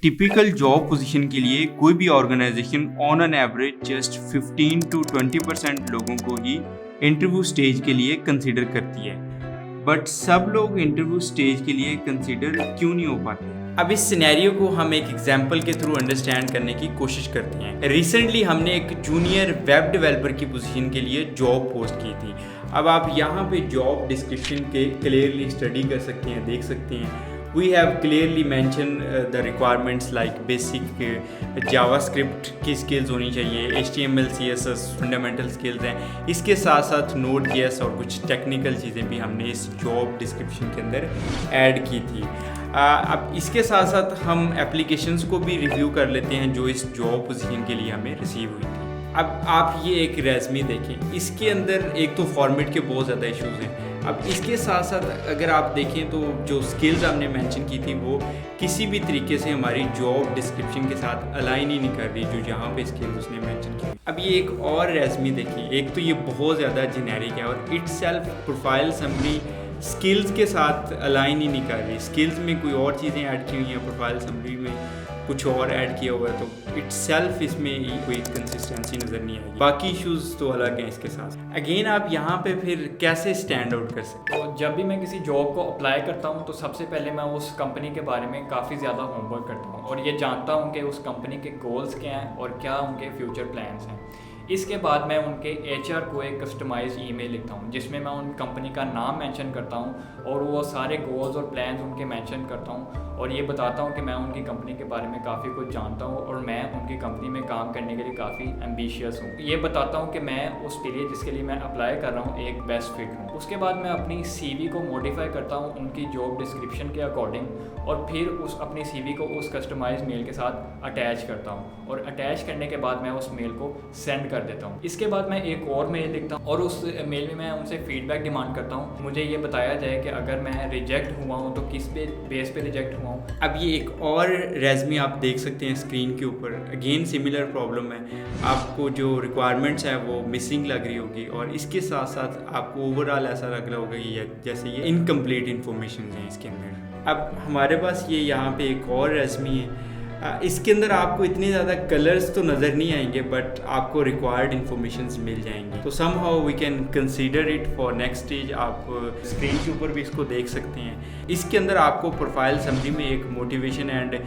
Typical job position के लिए कोई भी organization on an average just 15 to 20% लोगों को ही इंटरव्यू स्टेज के लिए कंसीडर करती है। बट सब लोग इंटरव्यू स्टेज के लिए कंसीडर क्यों नहीं हो पाते? अब इस सिनेरियो को हम एक एग्जांपल के थ्रू अंडरस्टैंड करने की कोशिश करते हैं। रिसेंटली हमने एक जूनियर वेब डेवलपर की पोजीशन के लिए जॉब पोस्ट की थी। अब आप यहाँ पे जॉब डिस्क्रिप्शन के क्लियरली स्टडी कर सकते हैं, देख सकते हैं। We have clearly mentioned the requirements like basic JavaScript की skills होनी चाहिए, HTML, CSS फंडामेंटल skills हैं। इसके साथ साथ Node.js और कुछ टेक्निकल चीज़ें भी हमने इस जॉब डिस्क्रिप्शन के अंदर ऐड की थी। अब इसके साथ साथ हम एप्लीकेशंस को भी रिव्यू कर लेते हैं जो इस जॉब पोजीशन के लिए हमें रिसीव हुई थी। अब आप ये एक रेज़्यूमे देखें, इसके अंदर एक तो फॉर्मेट के बहुत ज़्यादा इश्यूज़ हैं। अब इसके साथ साथ अगर आप देखें तो जो स्किल्स हमने मेंशन की थी वो किसी भी तरीके से हमारी जॉब डिस्क्रिप्शन के साथ अलाइन ही नहीं कर रही जो जहाँ पे स्किल्स उसने मेंशन की। अब ये एक और रेज़्यूमे देखिए, एक तो ये बहुत ज़्यादा जेनेरिक है और इटसेल्फ प्रोफाइल समरी स्किल्स के साथ अलाइन ही नहीं कर रही। स्किल्स में कोई और चीज़ें ऐड की हुई हैं, प्रोफाइल समरी में कुछ और ऐड किया हुआ है, तो इटसेल्फ इसमें कोई कंसिस्टेंसी नज़र नहीं आएगी। बाकी इश्यूज़ तो अलग हैं इसके साथ। अगेन आप यहाँ पे फिर कैसे स्टैंड आउट कर सकते हैं? तो जब भी मैं किसी जॉब को अप्लाई करता हूँ तो सबसे पहले मैं उस कंपनी के बारे में काफ़ी ज़्यादा होमवर्क करता हूँ और ये जानता हूँ कि उस कंपनी के गोल्स क्या हैं और क्या उनके फ्यूचर प्लान्स हैं। इसके बाद मैं उनके HR को एक कस्टमाइज ईमेल लिखता हूँ जिसमें मैं उन कंपनी का नाम मेंशन करता हूँ और वो सारे गोल्स और प्लान्स उनके मेंशन करता हूँ और ये बताता हूँ कि मैं उनकी कंपनी के बारे में काफ़ी कुछ जानता हूँ और मैं उनकी कंपनी में काम करने के लिए काफ़ी एम्बिशियस हूँ। ये बताता हूँ कि मैं उसके लिए जिसके लिए मैं अप्लाई कर रहा हूँ एक बेस्ट फिट हूँ। उसके बाद मैं अपनी CV को मॉडिफाई करता हूँ उनकी जॉब डिस्क्रिप्शन के अकॉर्डिंग और फिर उस अपनी CV को उस कस्टमाइज मेल के साथ अटैच करता हूँ और अटैच करने के बाद मैं उस मेल को सेंड कर देता हूँ। इसके बाद मैं एक और मेल लिखता हूँ और उस मेल में मैं उनसे फीडबैक डिमांड करता हूँ। मुझे ये बताया जाए कि अगर मैं रिजेक्ट हुआ हूँ तो किस बेस पे रिजेक्ट हुआ हूँ। अब ये एक और रेज़्यूमे आप देख सकते हैं स्क्रीन के ऊपर। अगेन सिमिलर प्रॉब्लम है, आपको जो रिक्वायरमेंट्स है वो मिसिंग लग रही होगी और इसके साथ साथ आपको ओवरऑल ऐसा लग रहा होगा कि जैसे ये इनकम्प्लीट इन्फॉर्मेशन है इसके अंदर। अब हमारे पास ये यहाँ पे एक और रेज़्यूमे है। इसके अंदर आपको इतने ज़्यादा कलर्स तो नज़र नहीं आएंगे बट आपको रिक्वायर्ड इन्फॉर्मेशंस मिल जाएंगी, तो somehow we can consider it for next stage. आप स्क्रीन के ऊपर भी इसको देख सकते हैं। इसके अंदर आपको प्रोफाइल समरी में एक मोटिवेशन एंड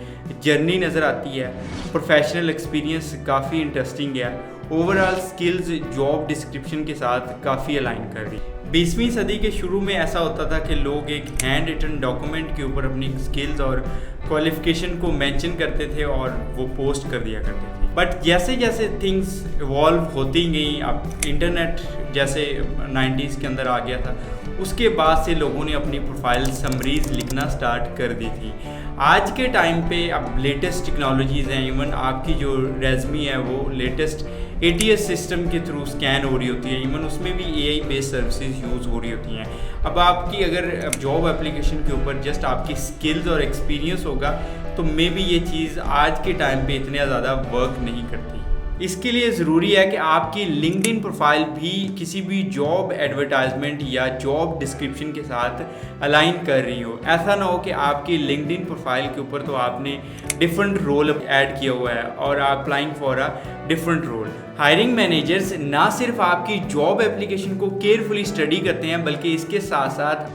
जर्नी नज़र आती है। प्रोफेशनल एक्सपीरियंस काफ़ी इंटरेस्टिंग है। ओवरऑल स्किल्स जॉब डिस्क्रिप्शन के साथ काफ़ी अलाइन कर रही है। 20वीं सदी के शुरू में ऐसा होता था कि लोग एक हैंड रिटन डॉक्यूमेंट के ऊपर अपनी स्किल्स और क्वालिफिकेशन को मेंशन करते थे और वो पोस्ट कर दिया करते थे। बट जैसे जैसे थिंग्स इवॉल्व होती गई, अब इंटरनेट जैसे 90s के अंदर आ गया था, उसके बाद से लोगों ने अपनी प्रोफाइल समरीज लिखना स्टार्ट कर दी थी। आज के टाइम पे अब लेटेस्ट टेक्नोलॉजीज़ हैं, इवन आपकी जो रेज़्यूमे है वो लेटेस्ट ATS सिस्टम के थ्रू स्कैन हो रही होती है, इवन उसमें भी AI बेस्ड सर्विसेज यूज़ हो रही होती हैं। अब आपकी अगर जॉब एप्लीकेशन के ऊपर जस्ट आपकी स्किल्स और एक्सपीरियंस होगा तो मे बी ये चीज़ आज के टाइम पे इतने ज़्यादा वर्क नहीं करती। इसके लिए ज़रूरी है कि आपकी लिंक्डइन प्रोफाइल भी किसी भी जॉब एडवर्टाइजमेंट या जॉब डिस्क्रिप्शन के साथ अलाइन कर रही हो। ऐसा ना हो कि आपकी लिंक्डइन प्रोफाइल के ऊपर तो आपने डिफरेंट रोल ऐड किया हुआ है और आप applying for a different role. Hiring managers ना सिर्फ आपकी जॉब एप्लीकेशन को केयरफुली स्टडी करते हैं बल्कि इसके साथ साथ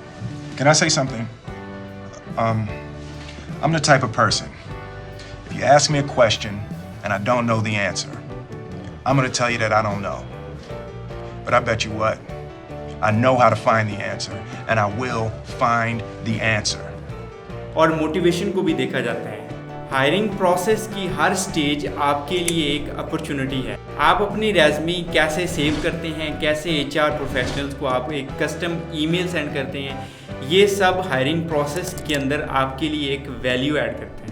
Can I say something? I'm the type of person, if you ask me a question and I don't know the answer, I'm going to tell you that I don't know. But I bet you what? I know how to find the answer and I will find the answer. और motivation को भी देखा जाता है। Hiring process की हर stage आपके लिए एक अपॉर्चुनिटी है। आप अपनी रेज़्यूमे कैसे सेव करते हैं, कैसे HR प्रोफेशनल्स को आप एक कस्टम ईमेल सेंड करते हैं, ये सब हायरिंग प्रोसेस के अंदर आपके लिए एक वैल्यू ऐड करते हैं।